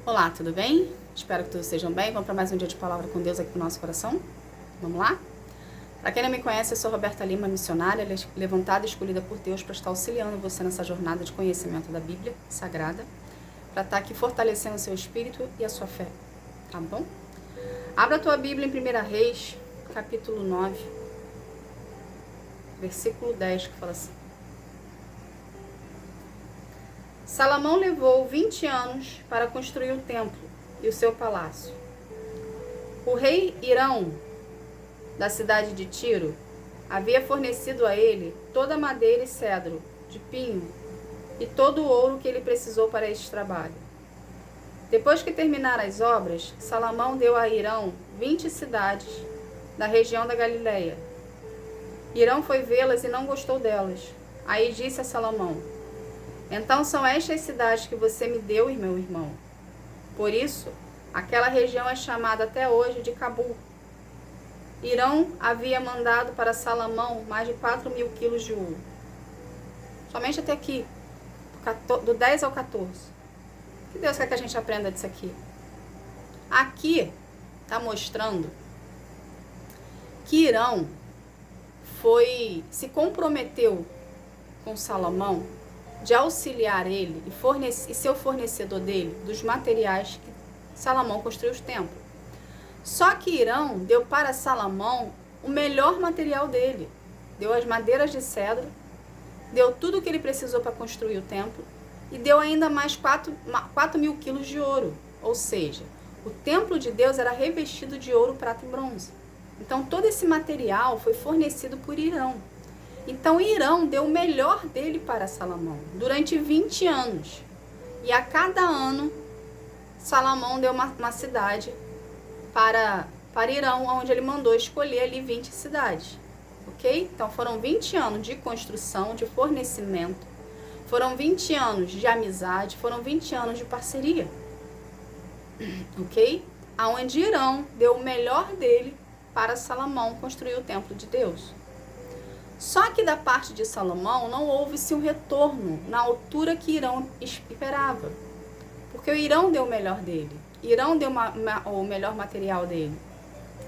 Olá, tudo bem? Espero que todos estejam bem. Vamos para mais um dia de palavra com Deus aqui no nosso coração? Vamos lá? Para quem não me conhece, eu sou Roberta Lima, missionária, levantada e escolhida por Deus para estar auxiliando você nessa jornada de conhecimento da Bíblia Sagrada, para estar aqui fortalecendo o seu espírito e a sua fé, tá bom? Abra a tua Bíblia em 1 Reis, capítulo 9, versículo 10, que fala assim: Salomão levou 20 anos para construir o templo e o seu palácio. O rei Hirão, da cidade de Tiro, havia fornecido a ele toda a madeira e cedro de pinho e todo o ouro que ele precisou para este trabalho. Depois que terminaram as obras, Salomão deu a Hirão 20 cidades da região da Galileia. Hirão foi vê-las e não gostou delas. Aí disse a Salomão: Então são estas cidades que você me deu, meu irmão. Por isso, aquela região é chamada até hoje de Cabul. Hirão havia mandado para Salomão mais de 4.000 quilos de ouro. Somente até aqui, do 10 ao 14. O que Deus quer que a gente aprenda disso aqui? Aqui está mostrando que Hirão se comprometeu com Salomão de auxiliar ele e ser o fornecedor dele dos materiais que Salomão construiu os templos. Só que Hirão deu para Salomão o melhor material dele. Deu as madeiras de cedro, deu tudo o que ele precisou para construir o templo e deu ainda mais 4.000 quilos de ouro. Ou seja, o templo de Deus era revestido de ouro, prata e bronze. Então todo esse material foi fornecido por Hirão. Então Hirão deu o melhor dele para Salomão durante 20 anos. E a cada ano, Salomão deu uma cidade para Hirão, onde ele mandou escolher ali 20 cidades. Ok? Então foram 20 anos de construção, de fornecimento. Foram 20 anos de amizade, foram 20 anos de parceria. Ok? Aonde Hirão deu o melhor dele para Salomão construir o templo de Deus. Só que da parte de Salomão não houve-se um retorno na altura que Hirão esperava. Porque o Hirão deu o melhor dele. Hirão deu o melhor material dele.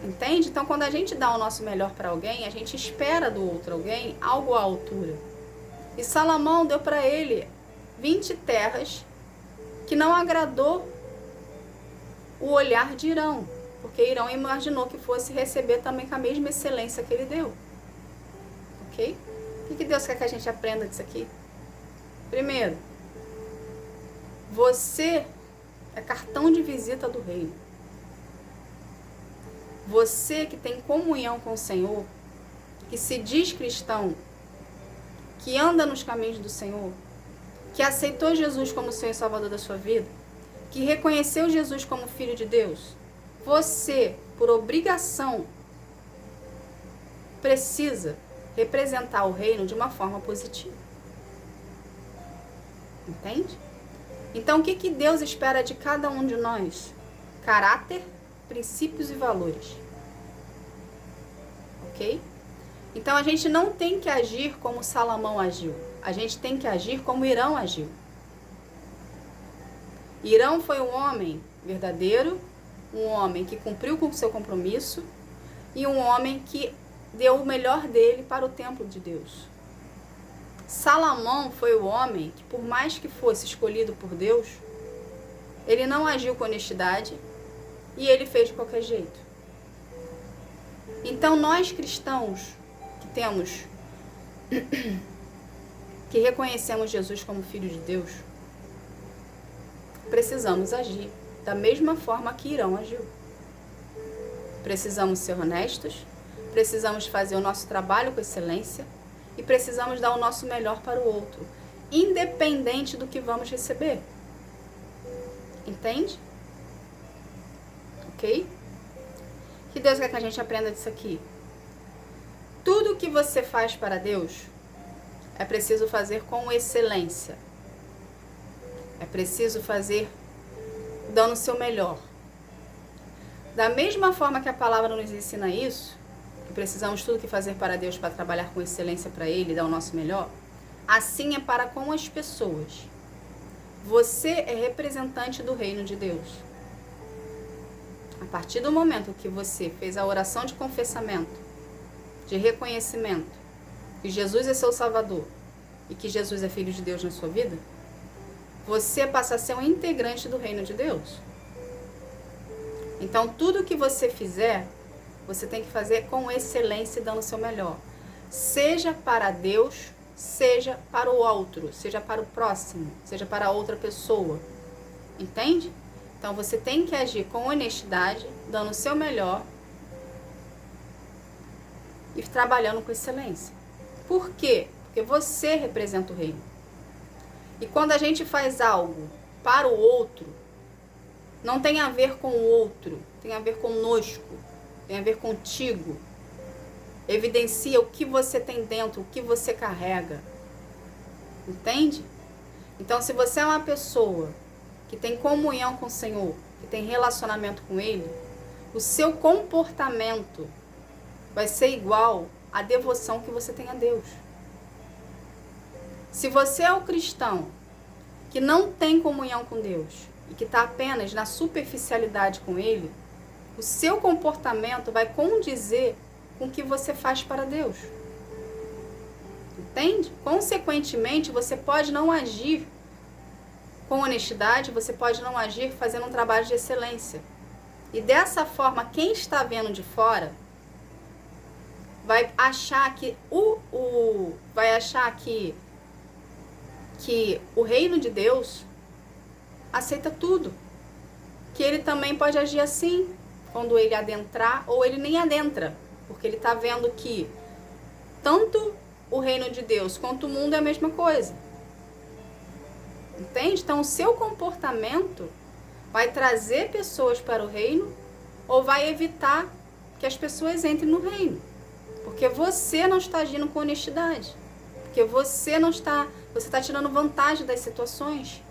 Entende? Então quando a gente dá o nosso melhor para alguém, a gente espera do outro alguém algo à altura. E Salomão deu para ele 20 terras que não agradou o olhar de Hirão. Porque Hirão imaginou que fosse receber também com a mesma excelência que ele deu. Ok? O que Deus quer que a gente aprenda disso aqui? Primeiro, você é cartão de visita do reino. Você que tem comunhão com o Senhor, que se diz cristão, que anda nos caminhos do Senhor, que aceitou Jesus como Senhor e Salvador da sua vida, que reconheceu Jesus como Filho de Deus, você, por obrigação, precisa representar o reino de uma forma positiva. Entende? Então, o que Deus espera de cada um de nós? Caráter, princípios e valores. Ok? Então, a gente não tem que agir como Salomão agiu. A gente tem que agir como Hirão agiu. Hirão foi um homem verdadeiro, um homem que cumpriu com o seu compromisso e um homem que deu o melhor dele para o templo de Deus. Salomão foi o homem que, por mais que fosse escolhido por Deus, ele não agiu com honestidade e ele fez de qualquer jeito. Então nós cristãos que reconhecemos Jesus como Filho de Deus, precisamos agir da mesma forma que Hirão agiu. Precisamos ser honestos, precisamos fazer o nosso trabalho com excelência e precisamos dar o nosso melhor para o outro, independente do que vamos receber. Entende? Ok? Que Deus quer que a gente aprenda disso aqui. Tudo que você faz para Deus é preciso fazer com excelência. É preciso fazer dando o seu melhor. Da mesma forma que a palavra nos ensina isso, que precisamos tudo que fazer para Deus para trabalhar com excelência para Ele e dar o nosso melhor, assim é para com as pessoas. Você é representante do reino de Deus. A partir do momento que você fez a oração de confessamento, de reconhecimento, que Jesus é seu Salvador e que Jesus é Filho de Deus na sua vida, você passa a ser um integrante do reino de Deus. Então, tudo que você fizer, você tem que fazer com excelência e dando o seu melhor. Seja para Deus, seja para o outro, seja para o próximo, seja para outra pessoa. Entende? Então, você tem que agir com honestidade, dando o seu melhor e trabalhando com excelência. Por quê? Porque você representa o reino. E quando a gente faz algo para o outro, não tem a ver com o outro, tem a ver conosco, tem a ver contigo. Evidencia o que você tem dentro, o que você carrega. Entende? Então, se você é uma pessoa que tem comunhão com o Senhor, que tem relacionamento com Ele, o seu comportamento vai ser igual à devoção que você tem a Deus. Se você é o cristão que não tem comunhão com Deus e que está apenas na superficialidade com Ele, o seu comportamento vai condizer com o que você faz para Deus. Entende? Consequentemente, você pode não agir com honestidade, você pode não agir fazendo um trabalho de excelência. E dessa forma, quem está vendo de fora vai achar que o reino de Deus aceita tudo. Que ele também pode agir assim, quando ele adentrar, ou ele nem adentra, porque ele está vendo que tanto o reino de Deus quanto o mundo é a mesma coisa. Entende? Então, o seu comportamento vai trazer pessoas para o reino ou vai evitar que as pessoas entrem no reino. Porque você não está agindo com honestidade. Porque você está tirando vantagem das situações.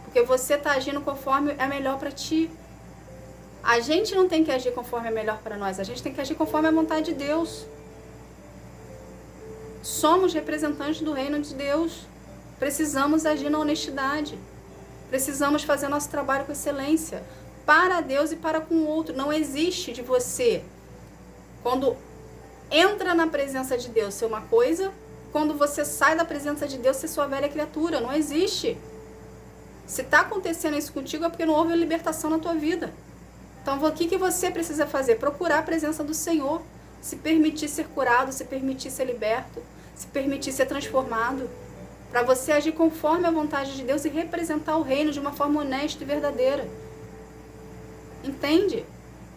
Porque você está agindo conforme é melhor para ti. A gente não tem que agir conforme é melhor para nós. A gente tem que agir conforme a vontade de Deus. Somos representantes do reino de Deus. Precisamos agir na honestidade. Precisamos fazer nosso trabalho com excelência. Para Deus e para com o outro. Não existe de você, quando entra na presença de Deus, ser uma coisa, quando você sai da presença de Deus, ser sua velha criatura. Não existe. Se está acontecendo isso contigo, é porque não houve libertação na tua vida. Então, o que você precisa fazer? Procurar a presença do Senhor. Se permitir ser curado, se permitir ser liberto, se permitir ser transformado. Para você agir conforme a vontade de Deus e representar o reino de uma forma honesta e verdadeira. Entende?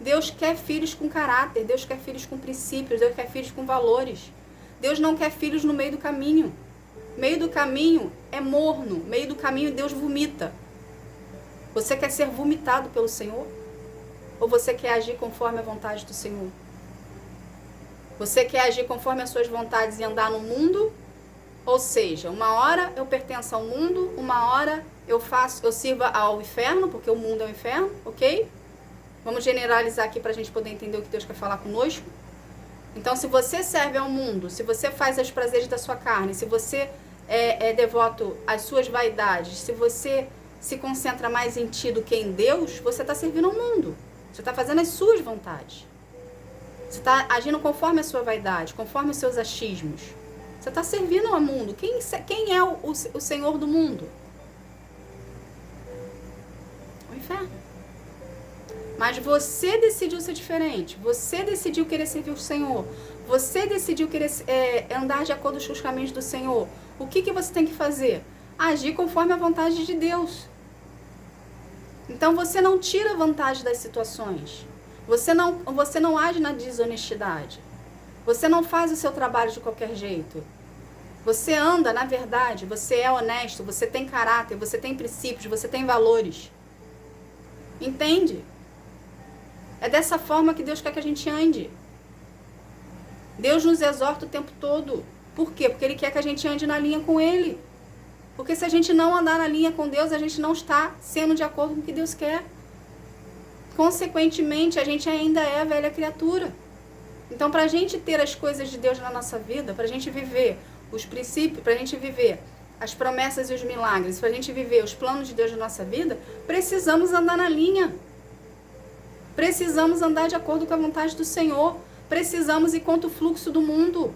Deus quer filhos com caráter, Deus quer filhos com princípios, Deus quer filhos com valores. Deus não quer filhos no meio do caminho. Meio do caminho é morno, meio do caminho Deus vomita. Você quer ser vomitado pelo Senhor? Ou você quer agir conforme a vontade do Senhor? Você quer agir conforme as suas vontades e andar no mundo? Ou seja, uma hora eu pertenço ao mundo, uma hora eu sirva ao inferno, porque o mundo é o inferno, ok? Vamos generalizar aqui para a gente poder entender o que Deus quer falar conosco. Então, se você serve ao mundo, se você faz os prazeres da sua carne, se você é devoto às suas vaidades, se você se concentra mais em ti do que em Deus, você está servindo ao mundo. Você está fazendo as suas vontades. Você está agindo conforme a sua vaidade, conforme os seus achismos. Você está servindo ao mundo. Quem é o Senhor do mundo? O inferno. Mas você decidiu ser diferente. Você decidiu querer servir o Senhor. Você decidiu querer andar de acordo com os caminhos do Senhor. O que você tem que fazer? Agir conforme a vontade de Deus. Então você não tira vantagem das situações. Você não age na desonestidade. Você não faz o seu trabalho de qualquer jeito. Você anda, na verdade, você é honesto, você tem caráter, você tem princípios, você tem valores. Entende? É dessa forma que Deus quer que a gente ande. Deus nos exorta o tempo todo. Por quê? Porque Ele quer que a gente ande na linha com Ele. Porque se a gente não andar na linha com Deus, a gente não está sendo de acordo com o que Deus quer. Consequentemente, a gente ainda é a velha criatura. Então, para a gente ter as coisas de Deus na nossa vida, para a gente viver os princípios, para a gente viver as promessas e os milagres, para a gente viver os planos de Deus na nossa vida, precisamos andar na linha. Precisamos andar de acordo com a vontade do Senhor. Precisamos ir contra o fluxo do mundo.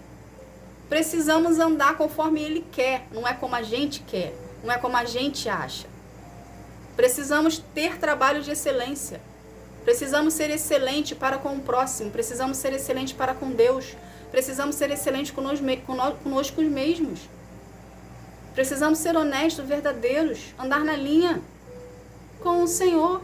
Precisamos andar conforme Ele quer, não é como a gente quer, não é como a gente acha. Precisamos ter trabalho de excelência. Precisamos ser excelente para com o próximo. Precisamos ser excelente para com Deus. Precisamos ser excelentes conosco mesmos. Precisamos ser honestos, verdadeiros, andar na linha com o Senhor.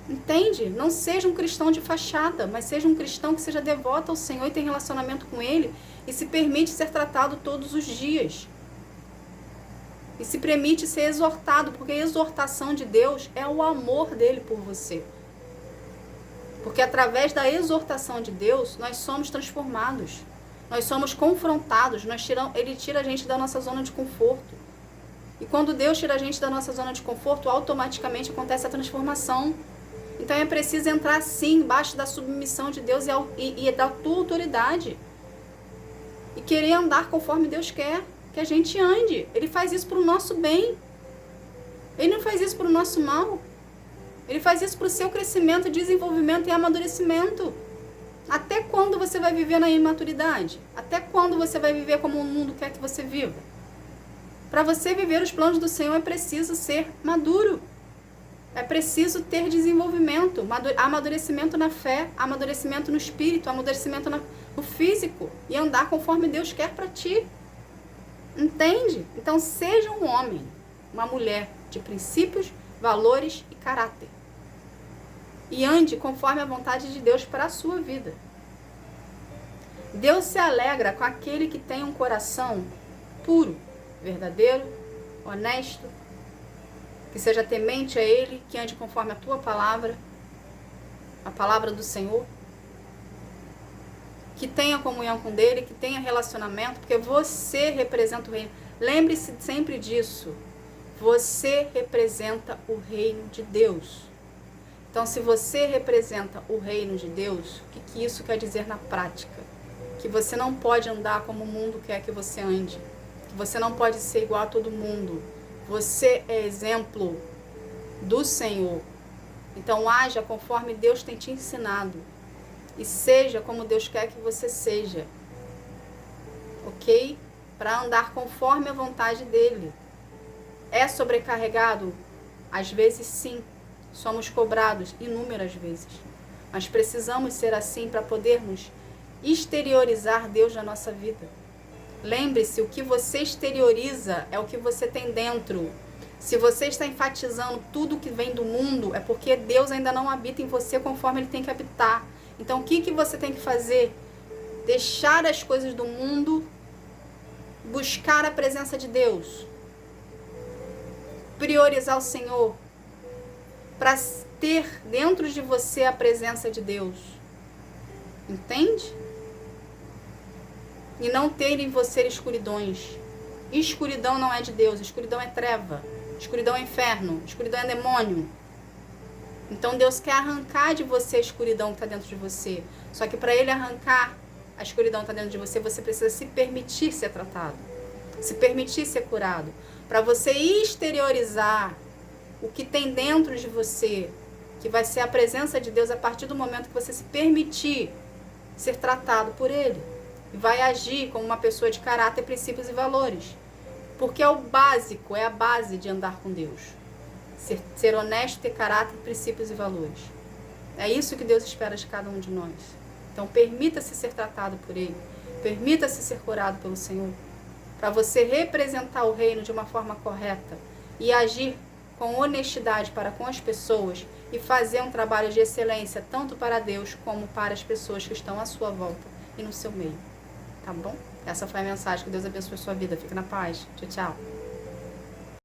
Entende? Não seja um cristão de fachada, mas seja um cristão que seja devoto ao Senhor e tem relacionamento com Ele e se permite ser tratado todos os dias. E se permite ser exortado, porque a exortação de Deus é o amor dele por você. Porque através da exortação de Deus, nós somos transformados. Nós somos confrontados. Ele tira a gente da nossa zona de conforto. E quando Deus tira a gente da nossa zona de conforto, automaticamente acontece a transformação. Então é preciso entrar sim, embaixo da submissão de Deus e da tua autoridade. E querer andar conforme Deus quer que a gente ande. Ele faz isso para o nosso bem. Ele não faz isso para o nosso mal. Ele faz isso para o seu crescimento, desenvolvimento e amadurecimento. Até quando você vai viver na imaturidade? Até quando você vai viver como o mundo quer que você viva? Para você viver os planos do Senhor é preciso ser maduro. É preciso ter desenvolvimento, amadurecimento na fé, amadurecimento no espírito, amadurecimento no físico e andar conforme Deus quer para ti. Entende? Então seja um homem, uma mulher de princípios, valores e caráter. E ande conforme a vontade de Deus para a sua vida. Deus se alegra com aquele que tem um coração puro, verdadeiro, honesto, que seja temente a Ele, que ande conforme a tua palavra, a palavra do Senhor, que tenha comunhão com Ele, que tenha relacionamento, porque você representa o reino. Lembre-se sempre disso. Você representa o reino de Deus. Então, se você representa o reino de Deus, o que isso quer dizer na prática? Que você não pode andar como o mundo quer que você ande. Que você não pode ser igual a todo mundo. Você é exemplo do Senhor. Então, haja conforme Deus tem te ensinado. E seja como Deus quer que você seja. Ok? Para andar conforme a vontade dEle. É sobrecarregado? Às vezes, sim. Somos cobrados inúmeras vezes. Mas precisamos ser assim para podermos exteriorizar Deus na nossa vida. Lembre-se, o que você exterioriza é o que você tem dentro. Se você está enfatizando tudo que vem do mundo, é porque Deus ainda não habita em você conforme Ele tem que habitar. Então, o que você tem que fazer? Deixar as coisas do mundo, buscar a presença de Deus, priorizar o Senhor, para ter dentro de você a presença de Deus. Entende? E não ter em você escuridões. Escuridão não é de Deus, escuridão é treva, escuridão é inferno, escuridão é demônio. Então Deus quer arrancar de você a escuridão que está dentro de você. Só que para Ele arrancar a escuridão que está dentro de você, você precisa se permitir ser tratado, se permitir ser curado. Para você exteriorizar o que tem dentro de você, que vai ser a presença de Deus a partir do momento que você se permitir ser tratado por Ele. E vai agir como uma pessoa de caráter, princípios e valores. Porque é o básico, é a base de andar com Deus. Ser honesto, ter caráter, princípios e valores. É isso que Deus espera de cada um de nós. Então permita-se ser tratado por Ele. Permita-se ser curado pelo Senhor. Para você representar o reino de uma forma correta e agir com honestidade para com as pessoas e fazer um trabalho de excelência tanto para Deus como para as pessoas que estão à sua volta e no seu meio. Tá bom? Essa foi a mensagem. Que Deus abençoe a sua vida. Fique na paz. Tchau, tchau.